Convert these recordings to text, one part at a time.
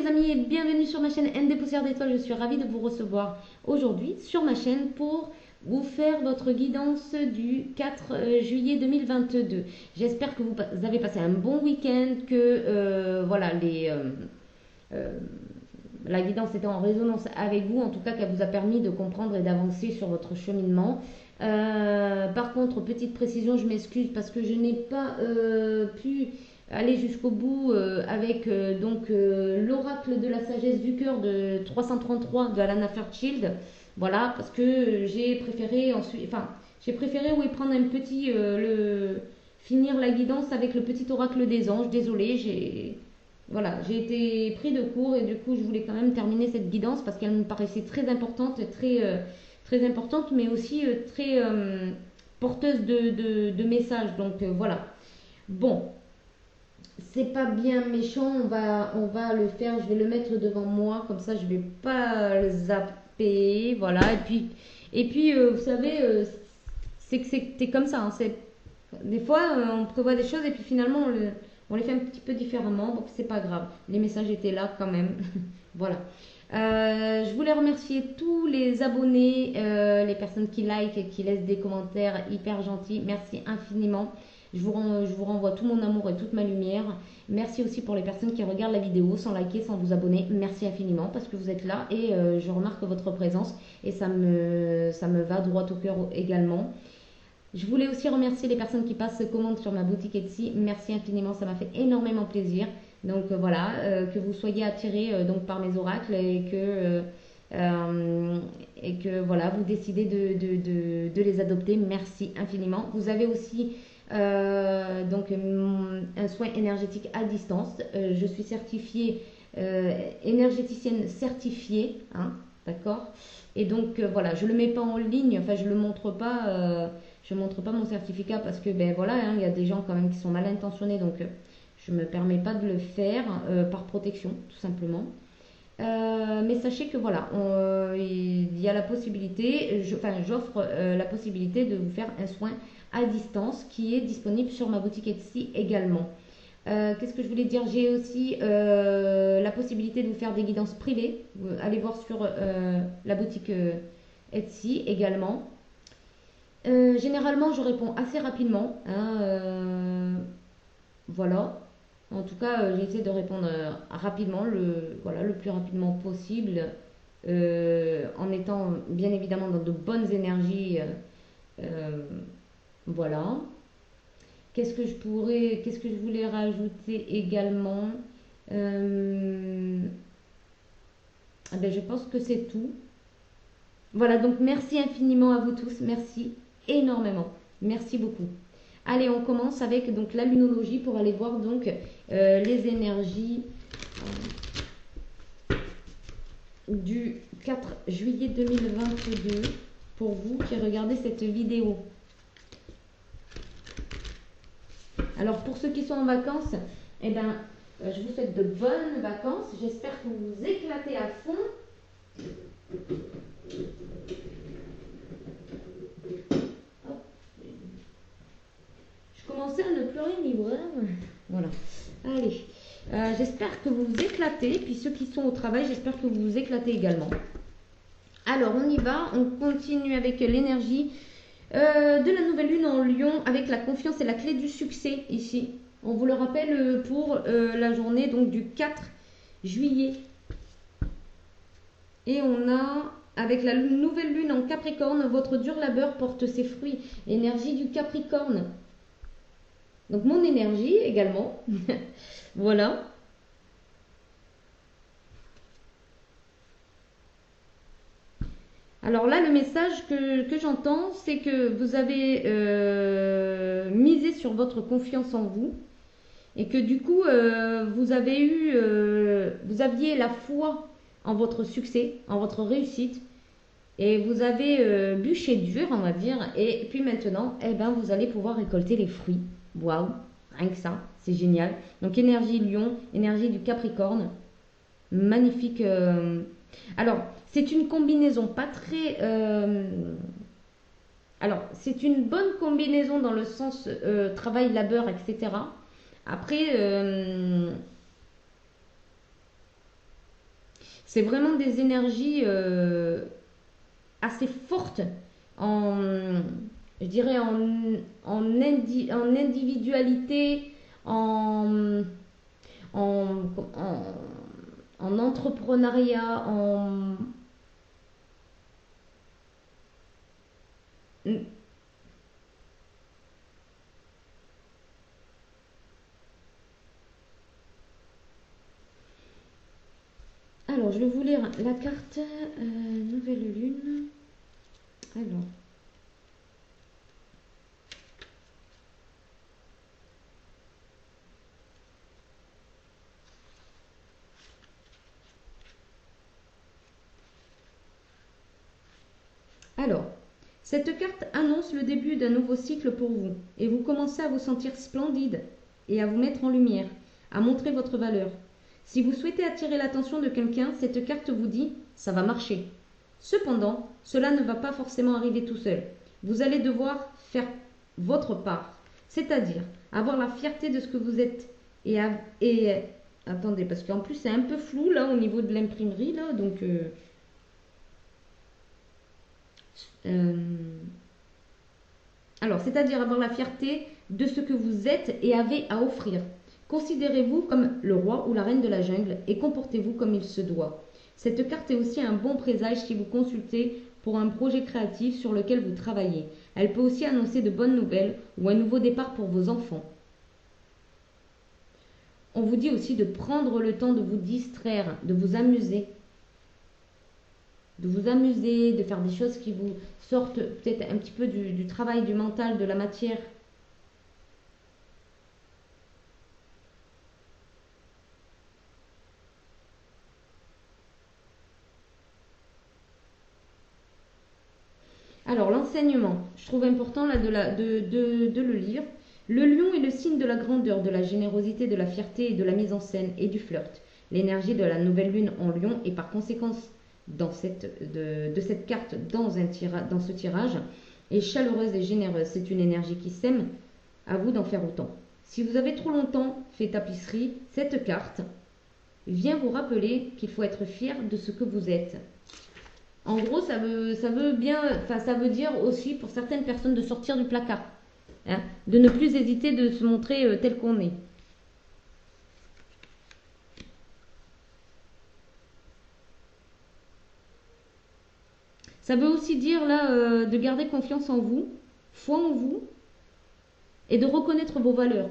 amis et bienvenue sur ma chaîne ND Poussière d'Étoiles. Je suis ravie de vous recevoir aujourd'hui sur ma chaîne pour vous faire votre guidance du 4 juillet 2022. J'espère que vous avez passé un bon week-end, que voilà, la guidance était en résonance avec vous, en tout cas qu'elle vous a permis de comprendre et d'avancer sur votre cheminement. Par contre, petite précision, je m'excuse parce que je n'ai pas pu aller jusqu'au bout avec l'oracle de la sagesse du cœur de 333 de Alana Fairchild. Voilà, parce que j'ai préféré ensuite, oui, prendre un petit, finir la guidance avec le petit oracle des anges. Désolée, j'ai été pris de court et du coup je voulais quand même terminer cette guidance parce qu'elle me paraissait très importante, très importante, mais aussi très porteuse de messages. Donc voilà. Bon, c'est pas bien méchant, on va le faire, je vais le mettre devant moi, comme ça je vais pas le zapper, voilà. Et puis vous savez, c'est que c'était comme ça, hein, des fois on prévoit des choses et puis finalement on les fait un petit peu différemment, donc c'est pas grave, les messages étaient là quand même. Voilà. Je voulais remercier tous les abonnés, les personnes qui like et qui laissent des commentaires hyper gentils. Merci infiniment. Je vous renvoie tout mon amour et toute ma lumière. Merci aussi pour les personnes qui regardent la vidéo sans liker, sans vous abonner. Merci infiniment parce que vous êtes là et je remarque votre présence et ça me va droit au cœur également. Je voulais aussi remercier les personnes qui passent commande sur ma boutique Etsy. Merci infiniment, ça m'a fait énormément plaisir. Donc voilà, que vous soyez attirés donc par mes oracles et que voilà, vous décidez de les adopter. Merci infiniment. Vous avez aussi un soin énergétique à distance. Je suis certifiée énergéticienne certifiée, hein, d'accord. Et donc voilà, je le mets pas en ligne, enfin je le montre pas. Je montre pas mon certificat parce que ben voilà, hein, il y a des gens quand même qui sont mal intentionnés, donc je me permets pas de le faire par protection, tout simplement. Mais sachez que voilà, il y a la possibilité, j'offre la possibilité de vous faire un soin à distance qui est disponible sur ma boutique Etsy également. Qu'est-ce que je voulais dire? J'ai aussi la possibilité de vous faire des guidances privées. Allez voir sur la boutique Etsy également. Généralement, je réponds assez rapidement, hein, voilà. En tout cas, j'essaie de répondre rapidement, le plus rapidement possible, en étant bien évidemment dans de bonnes énergies. Euh, voilà. Qu'est-ce que je voulais rajouter également? Je pense que c'est tout. Voilà, donc merci infiniment à vous tous, merci énormément, merci beaucoup. Allez, on commence avec donc la lunologie pour aller voir donc les énergies du 4 juillet 2022 pour vous qui regardez cette vidéo. Alors pour ceux qui sont en vacances, je vous souhaite de bonnes vacances. J'espère que vous vous éclatez à fond. Je commençais à ne plus rien y voir. Voilà. Allez. J'espère que vous vous éclatez. Puis ceux qui sont au travail, j'espère que vous vous éclatez également. Alors, on y va. On continue avec l'énergie de la nouvelle lune en Lion avec la confiance et la clé du succès ici. On vous le rappelle pour la journée donc du 4 juillet. Et on a, avec la nouvelle lune en Capricorne, votre dur labeur porte ses fruits. Énergie du Capricorne. Donc mon énergie également. Voilà. Alors là, le message que j'entends, c'est que vous avez misé sur votre confiance en vous et que du coup, vous aviez la foi en votre succès, en votre réussite et vous avez bûché dur, on va dire. Et puis maintenant, vous allez pouvoir récolter les fruits. Waouh, rien que ça, c'est génial. Donc énergie Lion, énergie du Capricorne, magnifique. Alors, c'est une combinaison pas très... Alors, c'est une bonne combinaison dans le sens travail, labeur, etc. Après, C'est vraiment des énergies assez fortes en, je dirais, en individualité, en, en, en, en entrepreneuriat, en... Alors, je vais vous lire la carte Nouvelle Lune. Alors, alors, cette carte annonce le début d'un nouveau cycle pour vous et vous commencez à vous sentir splendide et à vous mettre en lumière, à montrer votre valeur. Si vous souhaitez attirer l'attention de quelqu'un, cette carte vous dit « ça va marcher ». Cependant, cela ne va pas forcément arriver tout seul. Vous allez devoir faire votre part, c'est-à-dire avoir la fierté de ce que vous êtes attendez, parce qu'en plus c'est un peu flou là au niveau de l'imprimerie là, donc euh, alors, c'est-à-dire avoir la fierté de ce que vous êtes et avez à offrir. Considérez-vous comme le roi ou la reine de la jungle et comportez-vous comme il se doit. Cette carte est aussi un bon présage si vous consultez pour un projet créatif sur lequel vous travaillez. Elle peut aussi annoncer de bonnes nouvelles ou un nouveau départ pour vos enfants. On vous dit aussi de prendre le temps de vous distraire, de vous amuser. De faire des choses qui vous sortent peut-être un petit peu du travail, du mental, de la matière. Alors, l'enseignement, je trouve important là de le lire. Le lion est le signe de la grandeur, de la générosité, de la fierté et de la mise en scène et du flirt. L'énergie de la nouvelle lune en lion est par conséquence de cette carte dans ce tirage est chaleureuse et généreuse. C'est une énergie qui sème, à vous d'en faire autant. Si vous avez trop longtemps fait tapisserie, cette carte vient vous rappeler qu'il faut être fier de ce que vous êtes. En gros, ça veut dire aussi pour certaines personnes de sortir du placard, hein, de ne plus hésiter de se montrer tel qu'on est. Ça veut aussi dire là de garder confiance en vous, foi en vous et de reconnaître vos valeurs.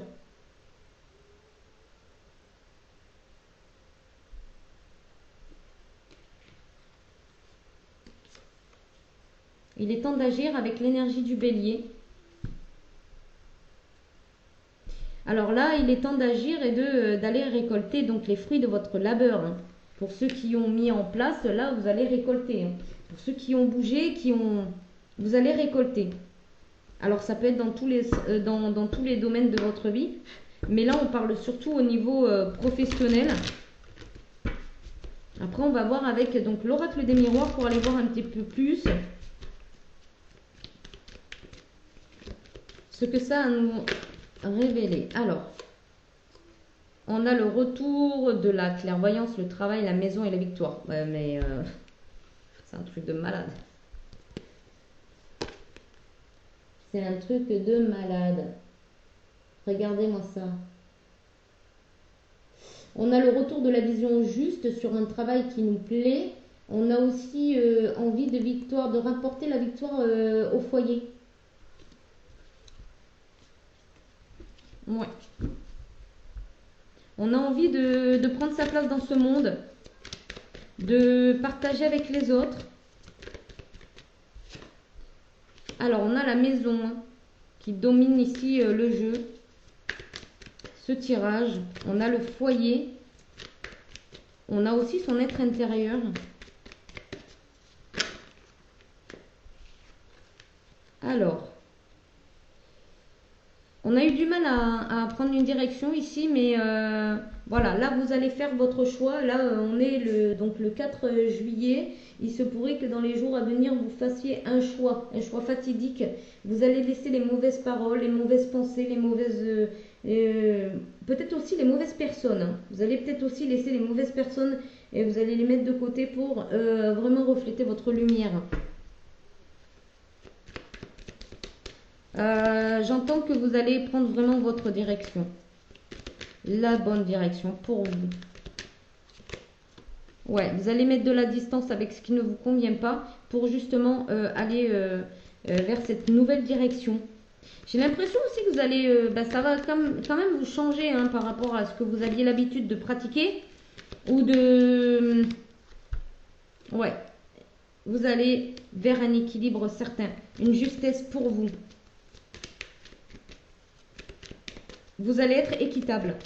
Il est temps d'agir avec l'énergie du bélier. Alors là, il est temps d'agir et d'aller récolter donc les fruits de votre labeur. Hein. Pour ceux qui ont mis en place, là, vous allez récolter. Hein. Pour ceux qui ont bougé, vous allez récolter. Alors ça peut être dans tous les domaines de votre vie. Mais là, on parle surtout au niveau professionnel. Après, on va voir avec donc l'oracle des miroirs pour aller voir un petit peu plus ce que ça a à nous révéler. Alors, on a le retour de la clairvoyance, le travail, la maison et la victoire. Ouais, mais c'est un truc de malade. C'est un truc de malade. Regardez-moi ça. On a le retour de la vision juste sur un travail qui nous plaît. On a aussi envie de victoire, de rapporter la victoire au foyer. Ouais. On a envie de prendre sa place dans ce monde, de partager avec les autres. Alors, on a la maison hein, qui domine ici le jeu. Ce tirage. On a le foyer. On a aussi son être intérieur. Alors, on a eu du mal à prendre une direction ici, mais voilà, là vous allez faire votre choix. Là, on est donc le 4 juillet. Il se pourrait que dans les jours à venir, vous fassiez un choix fatidique. Vous allez laisser les mauvaises paroles, les mauvaises pensées, peut-être aussi les mauvaises personnes, hein. Vous allez peut-être aussi laisser les mauvaises personnes et vous allez les mettre de côté pour vraiment refléter votre lumière. J'entends que vous allez prendre vraiment votre direction. La bonne direction pour vous. Ouais, vous allez mettre de la distance avec ce qui ne vous convient pas pour justement aller vers cette nouvelle direction. J'ai l'impression aussi que vous allez, ça va quand même vous changer hein, par rapport à ce que vous aviez l'habitude de pratiquer ou de... Ouais, vous allez vers un équilibre certain, une justesse pour vous. Vous allez être équitable.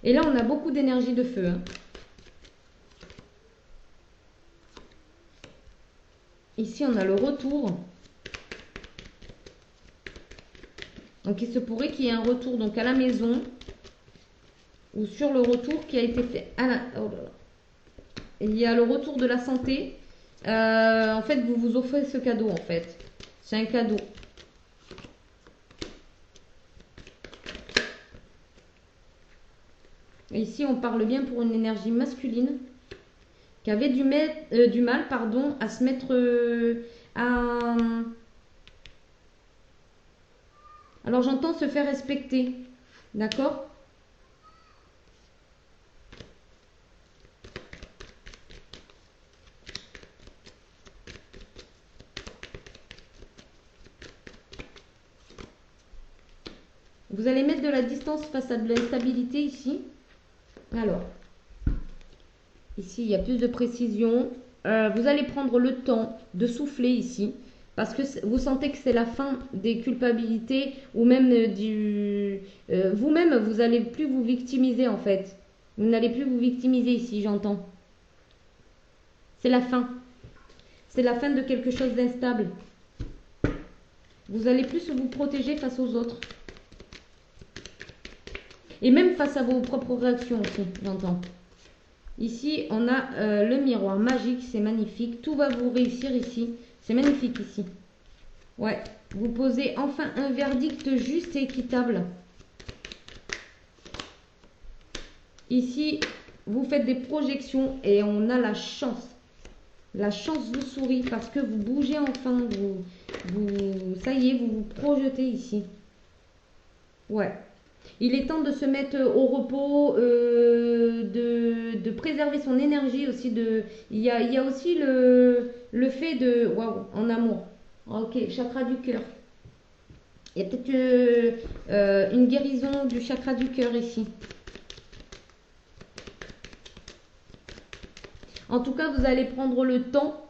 Et là, on a beaucoup d'énergie de feu. Hein. Ici, on a le retour. Donc, il se pourrait qu'il y ait un retour donc, à la maison ou sur le retour qui a été fait à la... Oh là là. Il y a le retour de la santé. En fait, vous vous offrez ce cadeau, en fait. C'est un cadeau. Et ici, on parle bien pour une énergie masculine qui avait du mal pardon, à se mettre à... Alors, j'entends se faire respecter. D'accord ? Vous allez mettre de la distance face à de l'instabilité ici. Alors, ici, il y a plus de précision. Vous allez prendre le temps de souffler ici. Parce que vous sentez que c'est la fin des culpabilités ou même du... Vous-même, vous n'allez plus vous victimiser en fait. Vous n'allez plus vous victimiser ici, j'entends. C'est la fin. C'est la fin de quelque chose d'instable. Vous allez plus vous protéger face aux autres. Et même face à vos propres réactions aussi, j'entends. Ici, on a le miroir magique, c'est magnifique. Tout va vous réussir ici. C'est magnifique ici. Ouais, vous posez enfin un verdict juste et équitable. Ici, vous faites des projections et on a la chance. La chance vous sourit parce que vous bougez enfin. Ça y est, vous vous projetez ici. Ouais. Il est temps de se mettre au repos, de préserver son énergie aussi. Il y a aussi le fait de... Waouh, en amour. Ok, chakra du cœur. Il y a peut-être une guérison du chakra du cœur ici. En tout cas, vous allez prendre le temps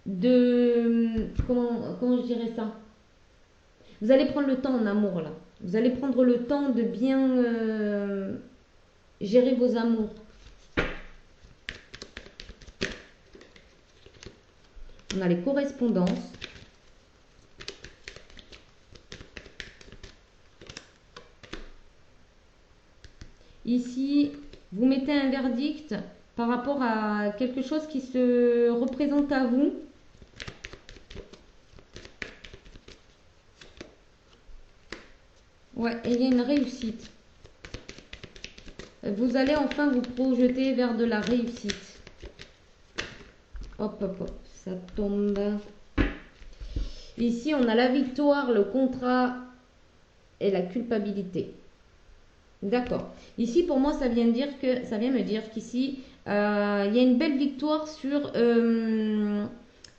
de... Comment je dirais ça? Vous allez prendre le temps en amour là. Vous allez prendre le temps de bien gérer vos amours. On a les correspondances. Ici, vous mettez un verdict par rapport à quelque chose qui se représente à vous. Ouais, et il y a une réussite. Vous allez enfin vous projeter vers de la réussite. Hop, hop, hop, ça tombe. Ici, on a la victoire, le contrat et la culpabilité. D'accord. Ici, pour moi, ça vient me dire qu'ici, il y a une belle victoire sur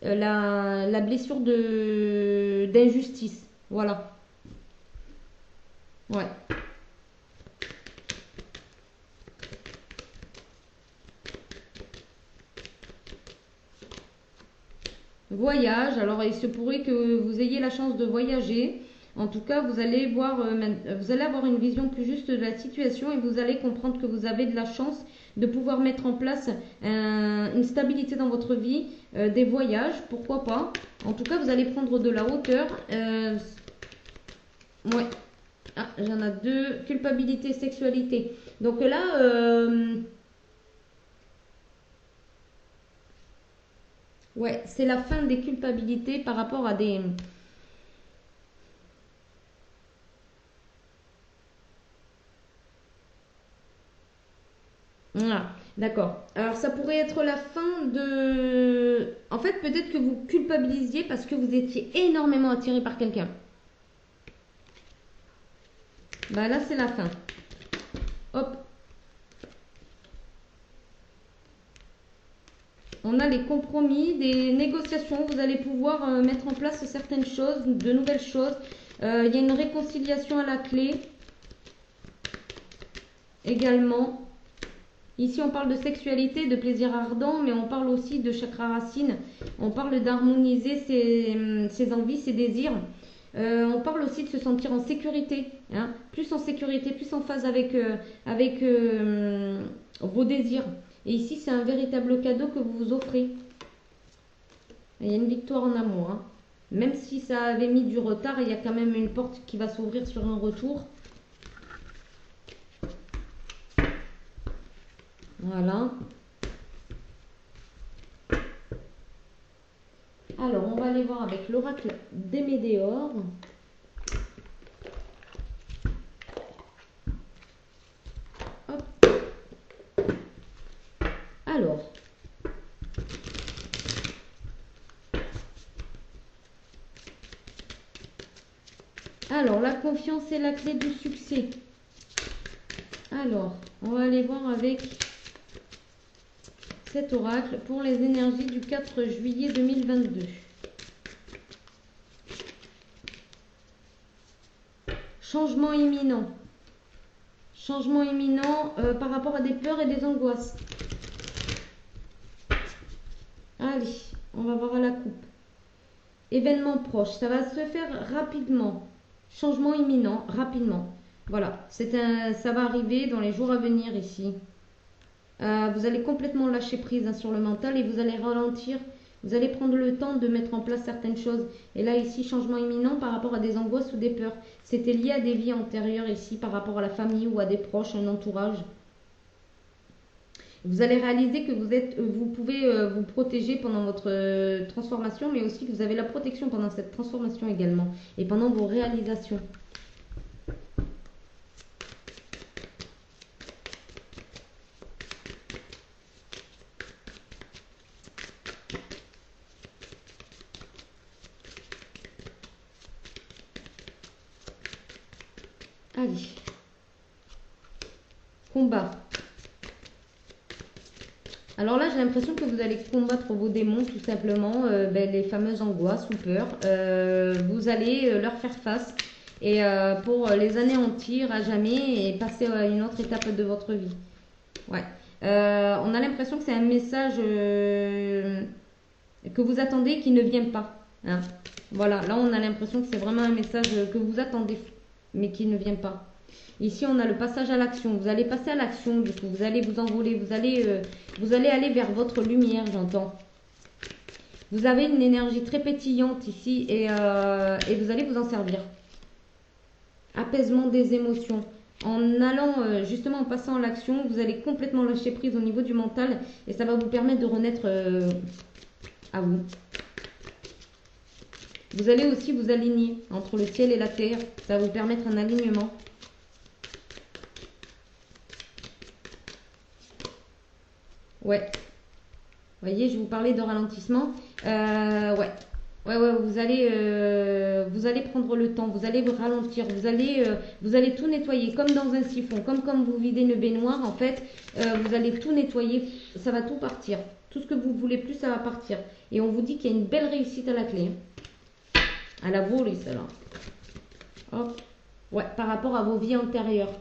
la blessure d'injustice. Voilà. Ouais. Voyage. Alors, il se pourrait que vous ayez la chance de voyager. En tout cas, vous allez avoir une vision plus juste de la situation et vous allez comprendre que vous avez de la chance de pouvoir mettre en place une stabilité dans votre vie, des voyages, pourquoi pas. En tout cas, vous allez prendre de la hauteur. Ouais. Ah, j'en ai deux. Culpabilité, sexualité. Donc là, ouais, c'est la fin des culpabilités par rapport à des... Voilà, d'accord. Alors ça pourrait être la fin de... En fait, peut-être que vous culpabilisiez parce que vous étiez énormément attiré par quelqu'un. Bah là, c'est la fin. Hop. On a les compromis, des négociations. Vous allez pouvoir mettre en place certaines choses, de nouvelles choses. Il y a une réconciliation à la clé. Également. Ici, on parle de sexualité, de plaisir ardent, mais on parle aussi de chakra racine. On parle d'harmoniser ses envies, ses désirs. On parle aussi de se sentir en sécurité. Hein, plus en sécurité, plus en phase avec vos désirs. Et ici, c'est un véritable cadeau que vous vous offrez. Il y a une victoire en amour. Hein. Même si ça avait mis du retard, il y a quand même une porte qui va s'ouvrir sur un retour. Voilà. Alors, on va aller voir avec l'oracle des Médéores. Hop. Alors. Alors, la confiance est la clé du succès. Alors, on va aller voir avec cet oracle pour les énergies du 4 juillet 2022. Changement imminent. Changement imminent par rapport à des peurs et des angoisses. Allez, on va voir à la coupe. Événement proche, ça va se faire rapidement. Changement imminent, rapidement. Voilà, ça va arriver dans les jours à venir ici. Vous allez complètement lâcher prise hein, sur le mental et vous allez ralentir. Vous allez prendre le temps de mettre en place certaines choses. Et là, ici, changement imminent par rapport à des angoisses ou des peurs. C'était lié à des vies antérieures ici, par rapport à la famille ou à des proches, un entourage. Vous allez réaliser que vous pouvez vous protéger pendant votre transformation, mais aussi que vous avez la protection pendant cette transformation également. Et pendant vos réalisations. Allez. Combat. Alors là, j'ai l'impression que vous allez combattre vos démons, tout simplement, les fameuses angoisses ou peurs. Vous allez leur faire face et pour les anéantir à jamais et passer à une autre étape de votre vie. Ouais. On a l'impression que c'est un message que vous attendez qui ne vient pas. Hein. Voilà, là on a l'impression que c'est vraiment un message que vous attendez, mais qui ne vient pas. Ici, on a le passage à l'action. Vous allez passer à l'action, du coup. Vous allez vous envoler. Vous allez aller vers votre lumière, j'entends. Vous avez une énergie très pétillante ici et vous allez vous en servir. Apaisement des émotions. En allant, justement, en passant à l'action, vous allez complètement lâcher prise au niveau du mental et ça va vous permettre de renaître à vous. Vous allez aussi vous aligner entre le ciel et la terre. Ça va vous permettre un alignement. Ouais. Vous voyez, je vous parlais de ralentissement. Ouais. Ouais, vous allez prendre le temps, vous allez vous ralentir, vous allez tout nettoyer, comme dans un siphon, comme vous videz une baignoire, en fait, vous allez tout nettoyer, ça va tout partir. Tout ce que vous voulez plus, ça va partir. Et on vous dit qu'il y a une belle réussite à la clé. Hein. À la volée, celle-là. Hop. Ouais, par rapport à vos vies antérieures.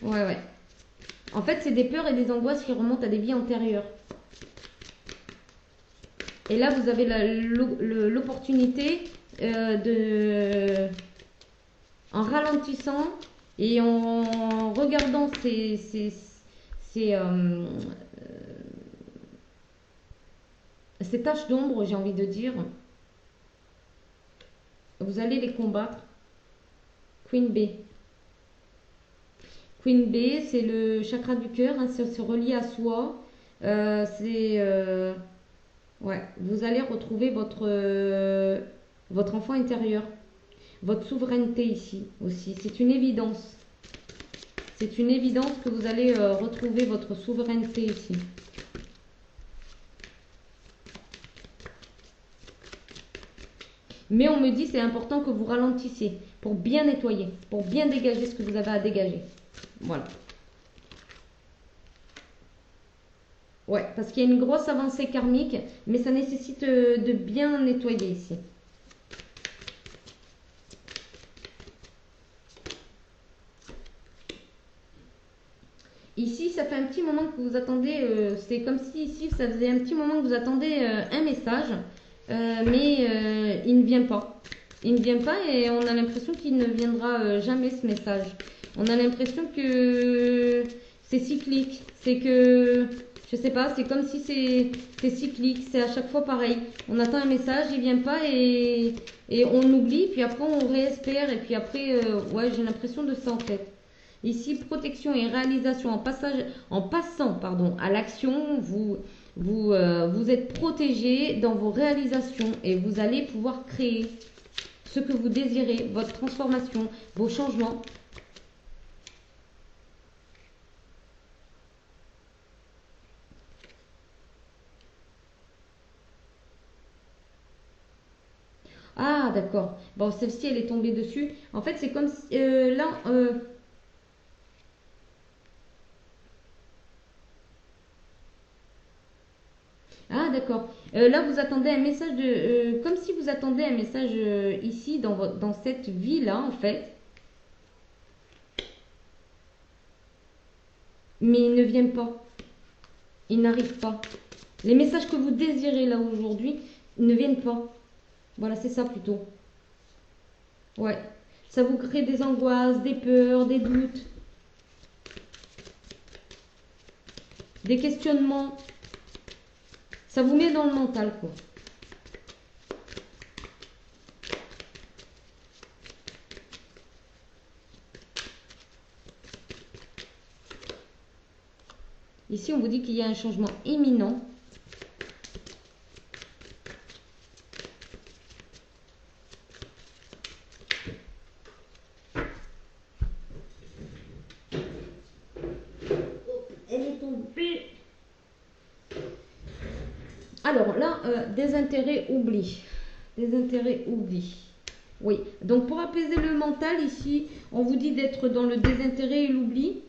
Ouais. En fait, c'est des peurs et des angoisses qui remontent à des vies antérieures. Et là, vous avez l'opportunité en ralentissant et en regardant ces taches d'ombre, j'ai envie de dire, vous allez les combattre. Queen B. Queen B, c'est le chakra du cœur, hein, c'est relié à soi. Ouais, vous allez retrouver votre enfant intérieur, votre souveraineté ici aussi. C'est une évidence. C'est une évidence que vous allez retrouver votre souveraineté ici. Mais on me dit c'est important que vous ralentissiez pour bien nettoyer, pour bien dégager ce que vous avez à dégager. Voilà. Ouais, parce qu'il y a une grosse avancée karmique, mais ça nécessite de bien nettoyer ici. Ici, ça fait un petit moment que vous attendez, c'est comme si ici, ça faisait un petit moment que vous attendez un message, mais il ne vient pas. Il ne vient pas et on a l'impression qu'il ne viendra jamais ce message. On a l'impression que c'est cyclique, c'est que, je sais pas, c'est comme si c'est cyclique, c'est à chaque fois pareil. On attend un message, il vient pas et on oublie, puis après on réespère et puis après, ouais, j'ai l'impression de ça en fait. Ici, protection et réalisation en passant pardon, à l'action, vous êtes protégé dans vos réalisations et vous allez pouvoir créer ce que vous désirez, votre transformation, vos changements. Ah, d'accord. Bon, celle-ci, elle est tombée dessus. En fait, c'est comme si, là, ah, d'accord. Là, vous attendez un message comme si vous attendez un message ici, dans cette vie-là, en fait. Mais il ne vient pas. Il n'arrive pas. Les messages que vous désirez là aujourd'hui ne viennent pas. Voilà, c'est ça plutôt. Ouais. Ça vous crée des angoisses, des peurs, des doutes, des questionnements. Ça vous met dans le mental, quoi. Ici, on vous dit qu'il y a un changement imminent. Elle est tombée. Alors là, désintérêt, oubli. Désintérêt, oubli. Oui, donc pour apaiser le mental, ici, on vous dit d'être dans le désintérêt et l'oubli.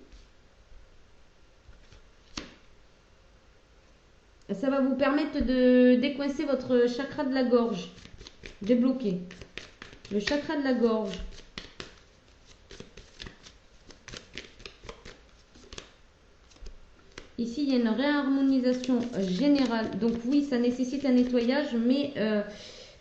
Ça va vous permettre de décoincer votre chakra de la gorge. Débloquer. Le chakra de la gorge. Ici, il y a une réharmonisation générale. Donc oui, ça nécessite un nettoyage, mais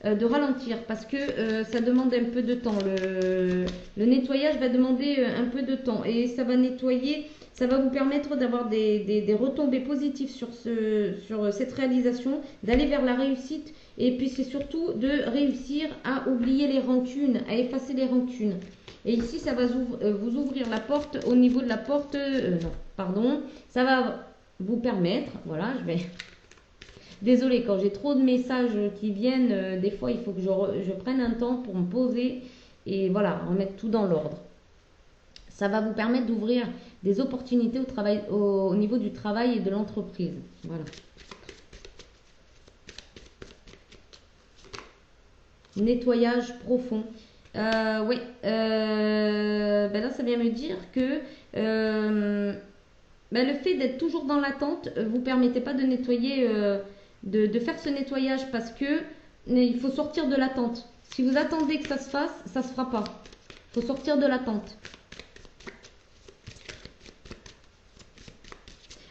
de ralentir parce que ça demande un peu de temps. Le nettoyage va demander un peu de temps et ça va nettoyer, ça va vous permettre d'avoir des retombées positives sur cette réalisation, d'aller vers la réussite et puis c'est surtout de réussir à oublier les rancunes, à effacer les rancunes. Et ici, ça va vous ouvrir la porte au niveau de la porte, non, pardon, ça va vous permettre, voilà, je vais... Désolée, quand j'ai trop de messages qui viennent, des fois, il faut que je prenne un temps pour me poser et voilà, remettre tout dans l'ordre. Ça va vous permettre d'ouvrir des opportunités au niveau du travail et de l'entreprise. Voilà. Nettoyage profond. Oui, ben là, ça vient me dire que ben le fait d'être toujours dans l'attente vous permettez pas de nettoyer, de faire ce nettoyage parce que il faut sortir de l'attente. Si vous attendez que ça se fasse, ça se fera pas. Il faut sortir de l'attente.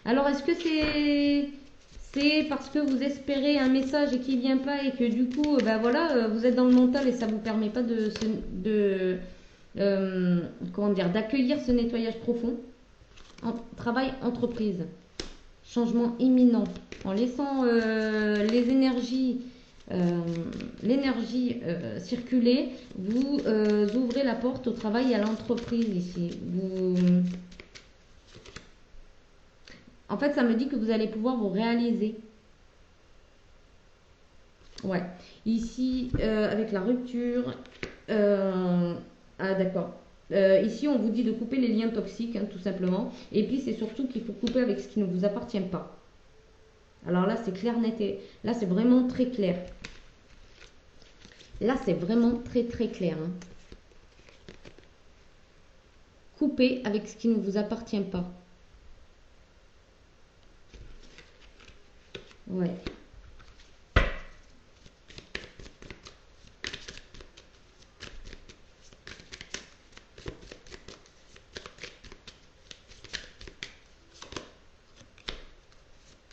Alors, est-ce que c'est parce que vous espérez un message et qu'il vient pas et que du coup, ben voilà, vous êtes dans le mental et ça vous permet pas comment dire, d'accueillir ce nettoyage profond. Travail entreprise, changement imminent, en laissant l'énergie circuler, vous ouvrez la porte au travail et à l'entreprise ici. En fait, ça me dit que vous allez pouvoir vous réaliser. Ouais. Ici, avec la rupture. Ah, d'accord. Ici, on vous dit de couper les liens toxiques, hein, tout simplement. Et puis, c'est surtout qu'il faut couper avec ce qui ne vous appartient pas. Alors là, c'est clair, net et... Là, c'est vraiment très clair. Là, c'est vraiment très, très clair. Hein. Couper avec ce qui ne vous appartient pas. Ouais.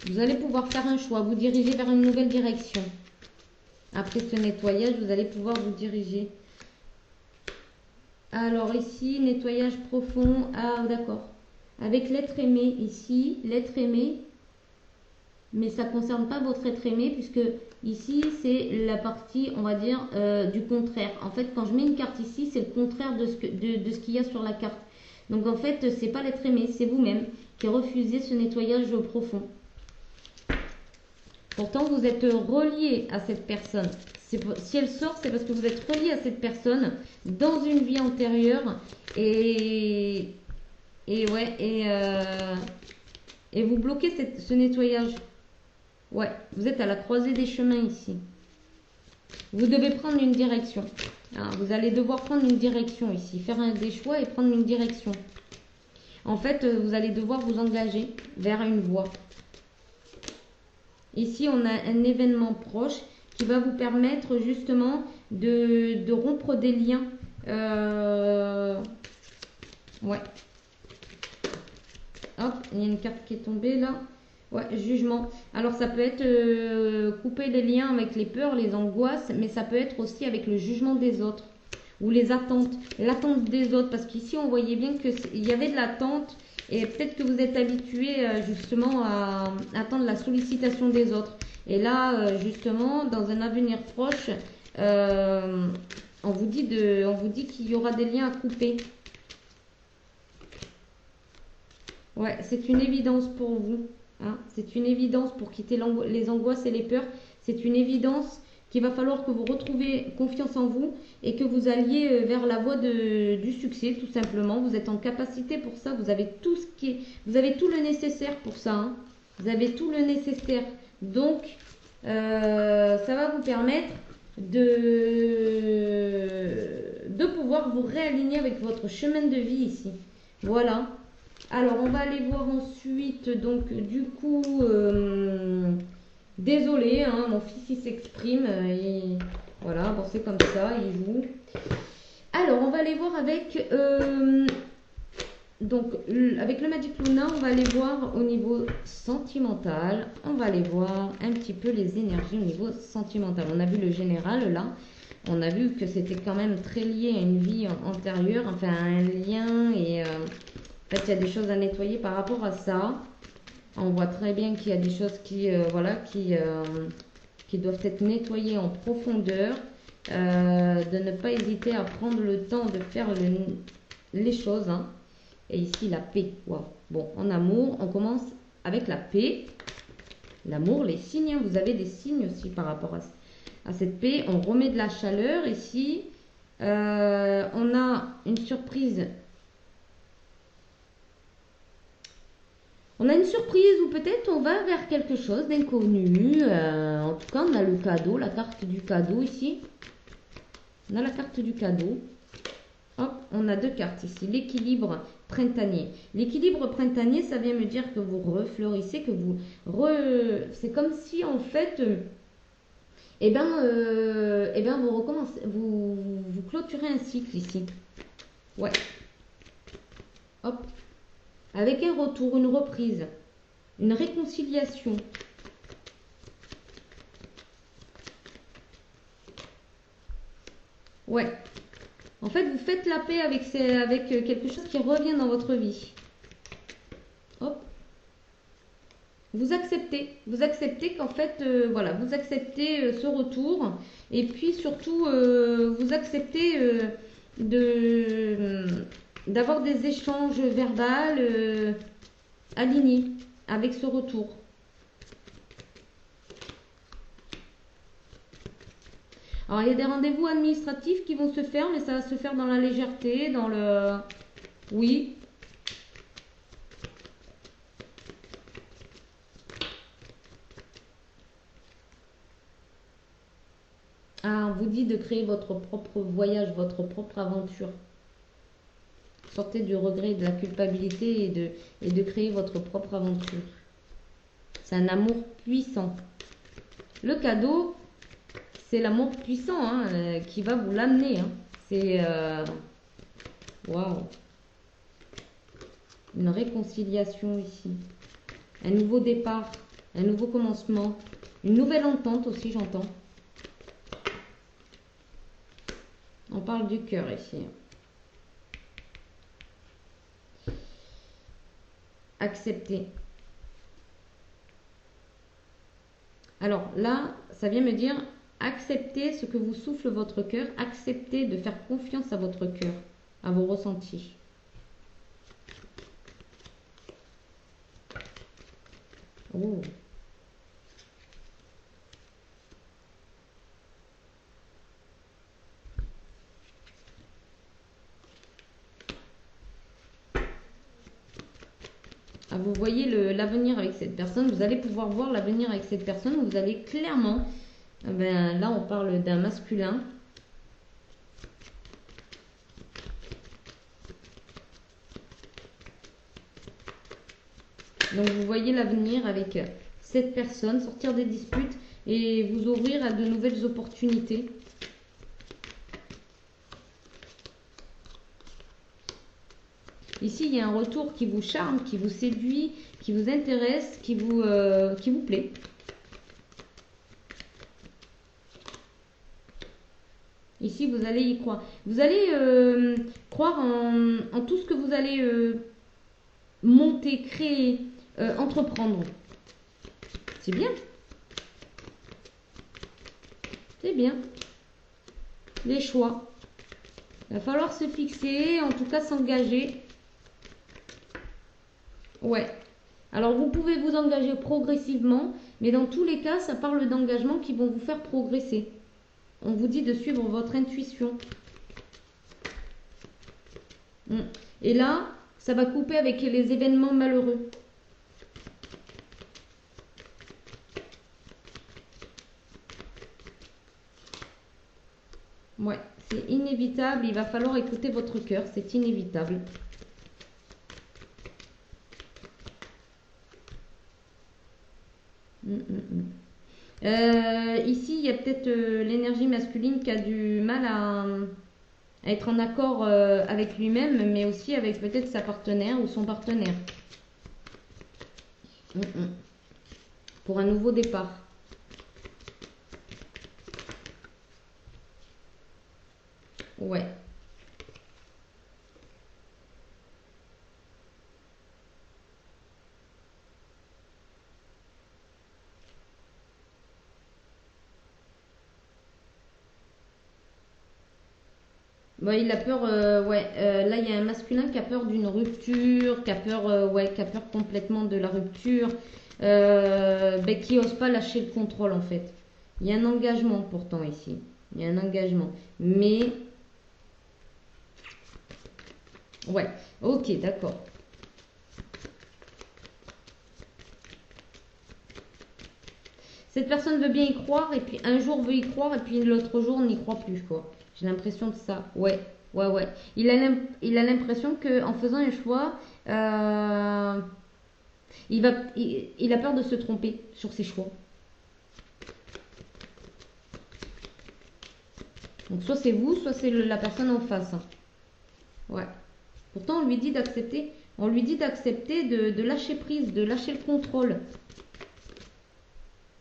Vous allez pouvoir faire un choix, vous diriger vers une nouvelle direction. Après ce nettoyage, vous allez pouvoir vous diriger. Alors ici, nettoyage profond. Ah, d'accord. Avec l'être aimé, ici, l'être aimé. Mais ça ne concerne pas votre être aimé, puisque ici, c'est la partie, on va dire, du contraire. En fait, quand je mets une carte ici, c'est le contraire de ce qu'il y a sur la carte. Donc en fait, c'est pas l'être aimé, c'est vous-même qui refusez ce nettoyage profond. Pourtant, vous êtes relié à cette personne. Si elle sort, c'est parce que vous êtes relié à cette personne dans une vie antérieure. Et vous bloquez ce nettoyage. Ouais, vous êtes à la croisée des chemins ici. Vous devez prendre une direction. Hein, vous allez devoir prendre une direction ici. Faire des choix et prendre une direction. En fait, vous allez devoir vous engager vers une voie. Ici, on a un événement proche qui va vous permettre justement de rompre des liens. Ouais. Hop, il y a une carte qui est tombée là. Ouais, jugement. Alors, ça peut être couper les liens avec les peurs, les angoisses, mais ça peut être aussi avec le jugement des autres ou les attentes. L'attente des autres, parce qu'ici, on voyait bien qu'il y avait de l'attente. Et peut-être que vous êtes habitué justement à attendre la sollicitation des autres. Et là, justement, dans un avenir proche, on vous dit qu'il y aura des liens à couper. Ouais, c'est une évidence pour vous. Hein. C'est une évidence pour quitter les angoisses et les peurs. C'est une évidence qu'il va falloir que vous retrouviez confiance en vous et que vous alliez vers la voie du succès, tout simplement. Vous êtes en capacité pour ça. Vous avez tout vous avez tout le nécessaire pour ça. Hein. Vous avez tout le nécessaire. Donc, ça va vous permettre de pouvoir vous réaligner avec votre chemin de vie ici. Voilà. Alors, on va aller voir ensuite, donc, du coup, désolé, hein, mon fils, il s'exprime, voilà, bon, c'est comme ça, il joue. Alors, on va aller voir avec, donc, avec le Magic Luna, on va aller voir au niveau sentimental, on va aller voir un petit peu les énergies au niveau sentimental. On a vu le général, là, on a vu que c'était quand même très lié à une vie antérieure, enfin, un lien et... en fait, il y a des choses à nettoyer par rapport à ça. On voit très bien qu'il y a des choses qui doivent être nettoyées en profondeur. De ne pas hésiter à prendre le temps de faire les choses. Hein. Et ici, la paix. Wow. Bon, en amour, on commence avec la paix. L'amour, les signes. Hein. Vous avez des signes aussi par rapport à cette paix. On remet de la chaleur ici. On a une surprise. On a une surprise ou peut-être on va vers quelque chose d'inconnu. En tout cas, on a le cadeau, la carte du cadeau ici. On a la carte du cadeau. Hop, on a deux cartes ici. L'équilibre printanier. L'équilibre printanier, ça vient me dire que vous refleurissez, que vous... C'est comme si en fait... vous recommencez, vous clôturez un cycle ici. Ouais. Hop. Avec un retour, une reprise, une réconciliation. Ouais. En fait, vous faites la paix avec quelque chose qui revient dans votre vie. Hop. Vous acceptez qu'en fait, voilà, vous acceptez ce retour. Et puis surtout, vous acceptez d'avoir des échanges verbaux alignés avec ce retour. Alors, il y a des rendez-vous administratifs qui vont se faire, mais ça va se faire dans la légèreté, dans le... Oui. Ah, on vous dit de créer votre propre voyage, votre propre aventure. Sortez du regret et de la culpabilité et de créer votre propre aventure. C'est un amour puissant. Le cadeau, c'est l'amour puissant hein, qui va vous l'amener. Hein. C'est... Waouh. Une réconciliation ici. Un nouveau départ, un nouveau commencement, une nouvelle entente aussi, j'entends. On parle du cœur ici. Accepter. Alors là, ça vient me dire accepter ce que vous souffle votre cœur, accepter de faire confiance à votre cœur, à vos ressentis. Oh. Ah, vous voyez l'avenir avec cette personne, vous allez pouvoir voir l'avenir avec cette personne, vous allez clairement, ben, là on parle d'un masculin. Donc vous voyez l'avenir avec cette personne, sortir des disputes et vous ouvrir à de nouvelles opportunités. Ici, il y a un retour qui vous charme, qui vous séduit, qui vous intéresse, qui vous plaît. Ici, vous allez y croire. Vous allez croire en tout ce que vous allez monter, créer, entreprendre. C'est bien. C'est bien. Les choix. Il va falloir se fixer, en tout cas s'engager. Ouais. Alors, vous pouvez vous engager progressivement, mais dans tous les cas, ça parle d'engagements qui vont vous faire progresser. On vous dit de suivre votre intuition. Et là, ça va couper avec les événements malheureux. Ouais, c'est inévitable. Il va falloir écouter votre cœur. C'est inévitable. Ici, il y a peut-être l'énergie masculine qui a du mal à être en accord avec lui-même, mais aussi avec peut-être sa partenaire ou son partenaire. Pour un nouveau départ. Ouais. Bon, il a peur, ouais. Là, il y a un masculin qui a peur d'une rupture, qui a peur, ouais, qui a peur complètement de la rupture, ben, qui n'ose pas lâcher le contrôle en fait. Il y a un engagement pourtant ici. Il y a un engagement. Mais, ouais, ok, d'accord. Cette personne veut bien y croire, et puis un jour veut y croire, et puis l'autre jour n'y croit plus, quoi. J'ai l'impression de ça. Ouais, ouais, ouais. Il a l'impression qu'en faisant un choix, il a peur de se tromper sur ses choix. Donc soit c'est vous, soit c'est la personne en face. Ouais. Pourtant, on lui dit d'accepter. On lui dit d'accepter de lâcher prise, de lâcher le contrôle.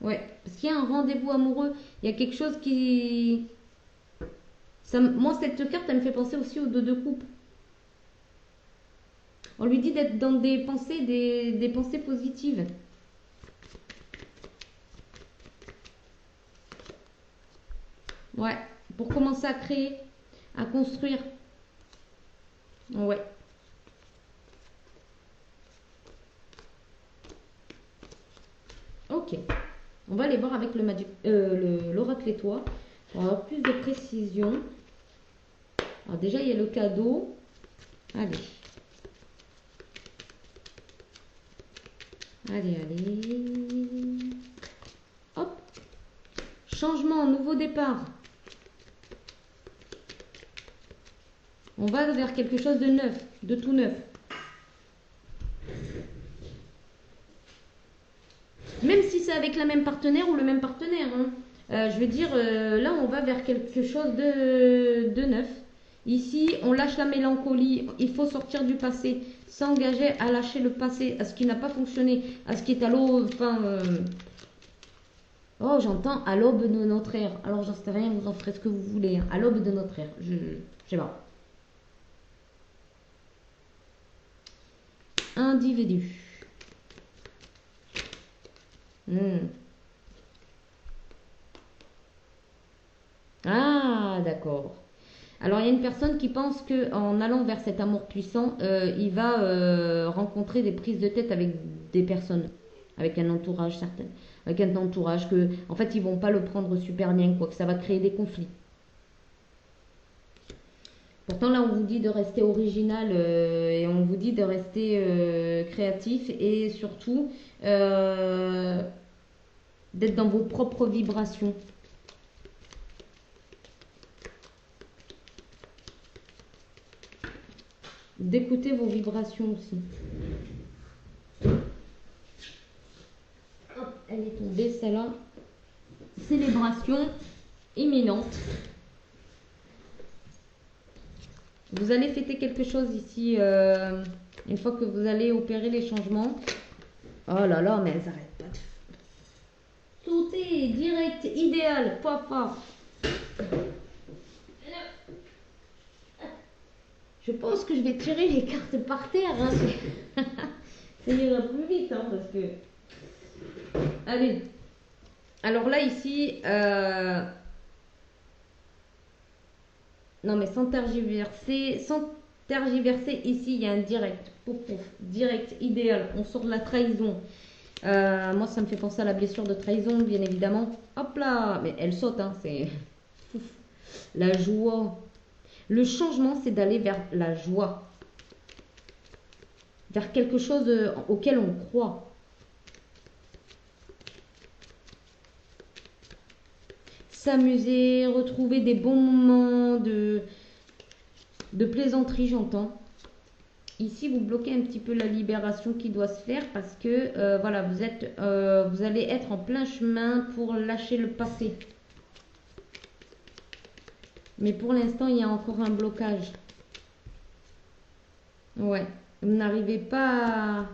Ouais. Parce qu'il y a un rendez-vous amoureux. Il y a quelque chose qui... Ça, moi, cette carte, elle me fait penser aussi aux deux de coupe. On lui dit d'être dans des pensées, des pensées positives. Ouais. Pour commencer à créer, à construire. Ouais. Ok. On va aller voir avec l'oracle étoile. Pour avoir plus de précision. Alors déjà, il y a le cadeau. Allez. Allez, allez. Hop. Changement, nouveau départ. On va vers quelque chose de neuf, de tout neuf. Même si c'est avec la même partenaire ou le même partenaire. Hein. Je veux dire, là, on va vers quelque chose de neuf. Ici, on lâche la mélancolie. Il faut sortir du passé. S'engager à lâcher le passé, à ce qui n'a pas fonctionné, à ce qui est à l'aube. Enfin, oh, j'entends à l'aube de notre ère. Alors, j'en sais rien, vous en ferez ce que vous voulez. Hein. À l'aube de notre ère. Je sais pas. Individu. Ah, d'accord. Alors, il y a une personne qui pense que en allant vers cet amour puissant, il va rencontrer des prises de tête avec des personnes, avec un entourage certain, avec un entourage que, en fait, ils vont pas le prendre super bien, quoi, que ça va créer des conflits. Pourtant, là, on vous dit de rester original et on vous dit de rester créatif et surtout d'être dans vos propres vibrations. D'écouter vos vibrations aussi. Hop, elle est tombée, celle-là. Célébration imminente. Vous allez fêter quelque chose ici une fois que vous allez opérer les changements. Oh là là, mais elles n'arrêtent pas de sauter, direct, idéal, paf, paf. Je pense que je vais tirer les cartes par terre. Hein. Ça ira plus vite, hein, parce que... Allez. Alors là, ici... Non, mais sans tergiverser, ici, il y a un direct. Pouf, pouf, direct, idéal. On sort de la trahison. Moi, ça me fait penser à la blessure de trahison, bien évidemment. Hop là. Mais elle saute, hein, c'est... La joie. Le changement, c'est d'aller vers la joie. Vers quelque chose auquel on croit. S'amuser, retrouver des bons moments de plaisanterie, j'entends. Ici, vous bloquez un petit peu la libération qui doit se faire parce que voilà, vous allez être en plein chemin pour lâcher le passé. Mais pour l'instant, il y a encore un blocage. Ouais, vous n'arrivez pas à...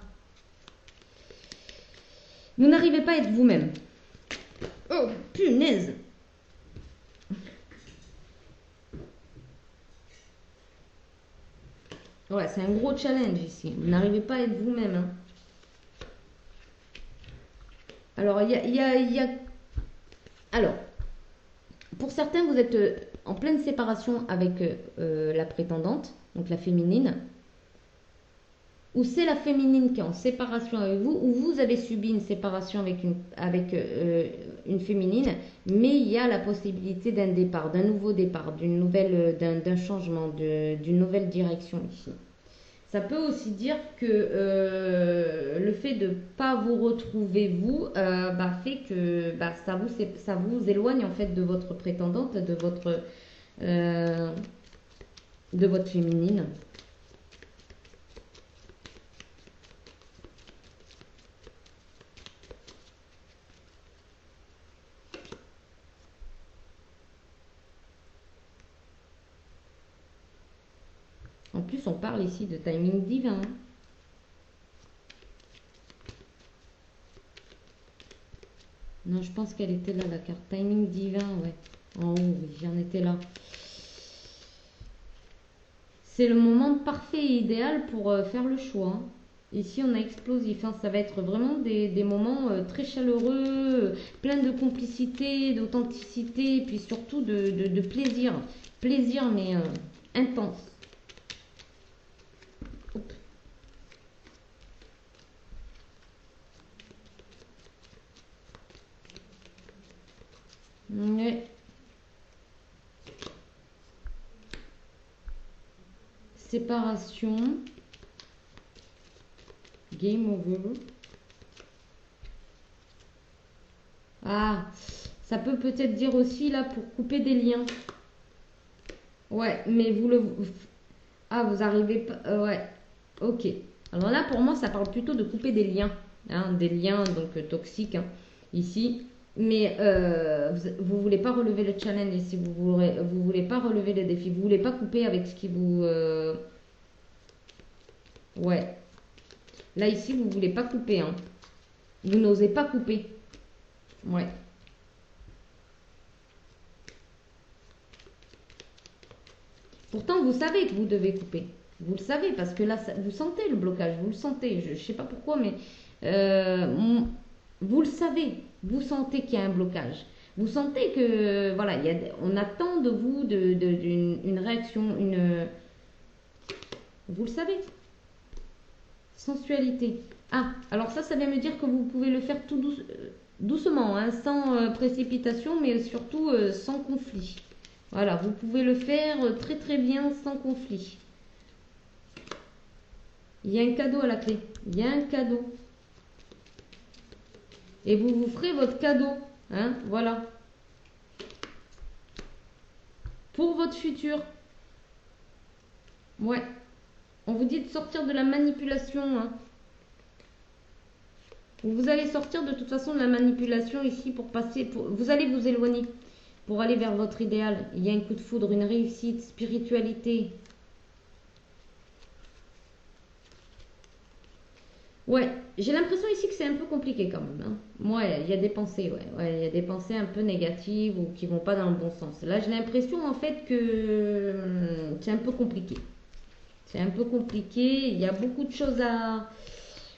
Vous n'arrivez pas à être vous-même. Oh, punaise! Ouais, c'est un gros challenge ici. Vous n'arrivez pas à être vous-même. Hein. Alors, Alors, pour certains, vous êtes en pleine séparation avec la prétendante, donc la féminine. Ou c'est la féminine qui est en séparation avec vous, ou vous avez subi une séparation avec une féminine, mais il y a la possibilité d'un départ, d'un nouveau départ, d'un changement, d'une nouvelle direction ici. Ça peut aussi dire que le fait de ne pas vous retrouver vous fait que ça vous éloigne en fait de votre prétendante, euh, de votre féminine. En plus, on parle ici de timing divin. Non, je pense qu'elle était là, la carte timing divin, ouais. En haut, oui, j'en étais là. C'est le moment parfait et idéal pour faire le choix. Hein. Ici, on a explosif. Hein. Ça va être vraiment des moments très chaleureux, plein de complicité, d'authenticité, et puis surtout de plaisir. Plaisir, mais intense. Oups. Ouais. séparation, game over. Ah, ça peut peut-être dire aussi là pour couper des liens. Ouais, mais vous le... Ah, vous arrivez pas... ouais, ok. Alors là, pour moi, ça parle plutôt de couper des liens. Hein, des liens donc toxiques, hein, ici. Mais vous ne voulez pas relever le challenge ici. Vous voulez pas relever les défis. Vous ne voulez pas couper avec ce qui vous... Ouais. Là, ici, vous ne voulez pas couper. Hein. Vous n'osez pas couper. Ouais. Pourtant, vous savez que vous devez couper. Vous le savez parce que là, vous sentez le blocage. Vous le sentez. Je ne sais pas pourquoi, mais vous le savez. Vous sentez qu'il y a un blocage. Vous sentez que, voilà, on attend de vous une réaction, vous le savez. Sensualité. Ah, alors ça vient me dire que vous pouvez le faire tout doucement, hein, sans précipitation, mais surtout sans conflit. Voilà, vous pouvez le faire très très bien sans conflit. Il y a un cadeau à la clé. Il y a un cadeau. Et vous vous ferez votre cadeau. Hein, voilà. Pour votre futur. Ouais. On vous dit de sortir de la manipulation. Hein. Vous allez sortir de toute façon de la manipulation ici pour passer... vous allez vous éloigner pour aller vers votre idéal. Il y a un coup de foudre, une réussite, spiritualité. Ouais, j'ai l'impression ici que c'est un peu compliqué quand même. Hein. Ouais, il y a des pensées, ouais, il y a des pensées un peu négatives ou qui vont pas dans le bon sens. Là, j'ai l'impression en fait que c'est un peu compliqué. C'est un peu compliqué. Il y a beaucoup de choses à...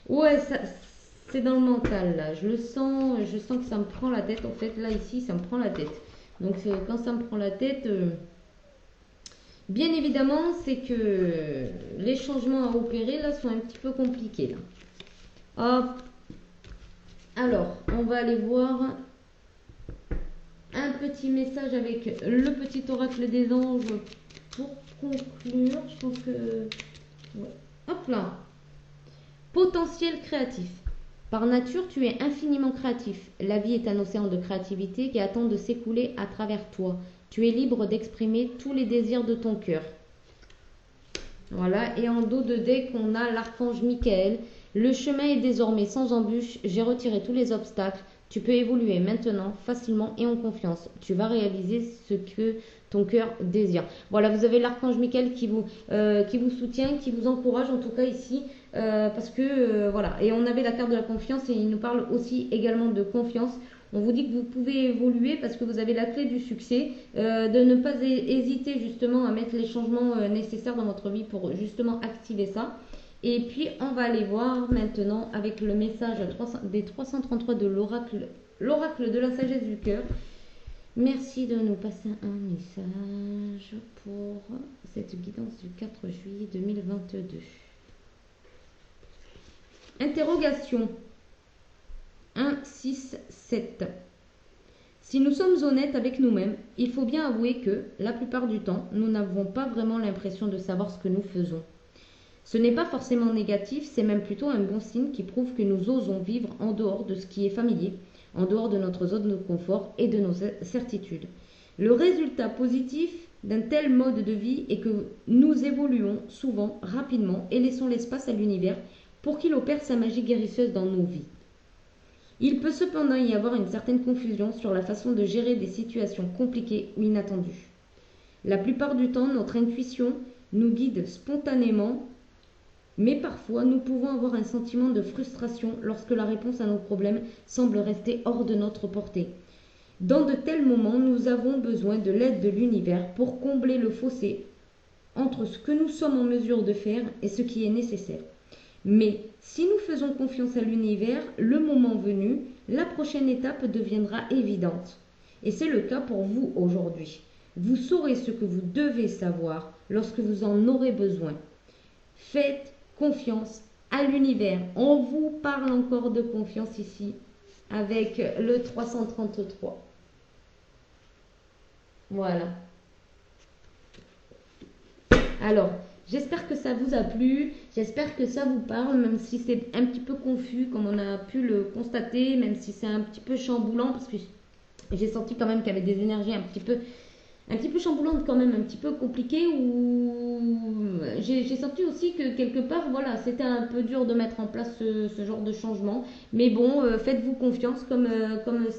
Ouais, c'est dans le mental là. Je sens que ça me prend la tête. En fait, là ici, ça me prend la tête. Donc quand ça me prend la tête, bien évidemment, c'est que les changements à opérer là sont un petit peu compliqués là. Hop. Alors, on va aller voir un petit message avec le petit oracle des anges pour conclure. Je pense que... Ouais. Hop là. Potentiel créatif. Par nature, tu es infiniment créatif. La vie est un océan de créativité qui attend de s'écouler à travers toi. Tu es libre d'exprimer tous les désirs de ton cœur. Voilà, et en dos de deck, on a l'archange Michael. Le chemin est désormais sans embûche. J'ai retiré tous les obstacles. Tu peux évoluer maintenant, facilement et en confiance. Tu vas réaliser ce que ton cœur désire. Voilà, vous avez l'archange Michael qui vous soutient, qui vous encourage en tout cas ici. Parce que, voilà, et on avait la carte de la confiance et il nous parle aussi également de confiance. On vous dit que vous pouvez évoluer parce que vous avez la clé du succès, de ne pas hésiter justement à mettre les changements nécessaires dans votre vie pour justement activer ça. Et puis, on va aller voir maintenant avec le message des 333 de l'oracle de la sagesse du cœur. Merci de nous passer un message pour cette guidance du 4 juillet 2022. Interrogation 1, 6, 7. Si nous sommes honnêtes avec nous-mêmes, il faut bien avouer que, la plupart du temps, nous n'avons pas vraiment l'impression de savoir ce que nous faisons. Ce n'est pas forcément négatif, c'est même plutôt un bon signe qui prouve que nous osons vivre en dehors de ce qui est familier, en dehors de notre zone de confort et de nos certitudes. Le résultat positif d'un tel mode de vie est que nous évoluons souvent, rapidement et laissons l'espace à l'univers pour qu'il opère sa magie guérisseuse dans nos vies. Il peut cependant y avoir une certaine confusion sur la façon de gérer des situations compliquées ou inattendues. La plupart du temps, notre intuition nous guide spontanément, mais parfois nous pouvons avoir un sentiment de frustration lorsque la réponse à nos problèmes semble rester hors de notre portée. Dans de tels moments, nous avons besoin de l'aide de l'univers pour combler le fossé entre ce que nous sommes en mesure de faire et ce qui est nécessaire. Mais si nous faisons confiance à l'univers, le moment venu, la prochaine étape deviendra évidente. Et c'est le cas pour vous aujourd'hui. Vous saurez ce que vous devez savoir lorsque vous en aurez besoin. Faites confiance à l'univers. On vous parle encore de confiance ici avec le 333. Voilà. Alors, j'espère que ça vous a plu, j'espère que ça vous parle, même si c'est un petit peu confus, comme on a pu le constater, même si c'est un petit peu chamboulant, parce que j'ai senti quand même qu'il y avait des énergies un petit peu chamboulante quand même, un petit peu compliqué, où j'ai senti aussi que quelque part, voilà, c'était un peu dur de mettre en place ce genre de changement. Mais bon, faites-vous confiance, comme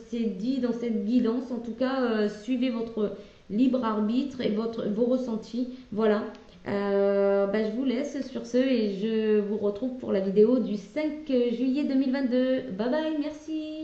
c'est dit dans cette guidance. En tout cas, suivez votre libre arbitre et vos ressentis. Voilà. Bah, je vous laisse sur ce et je vous retrouve pour la vidéo du 5 juillet 2022. Bye bye, merci.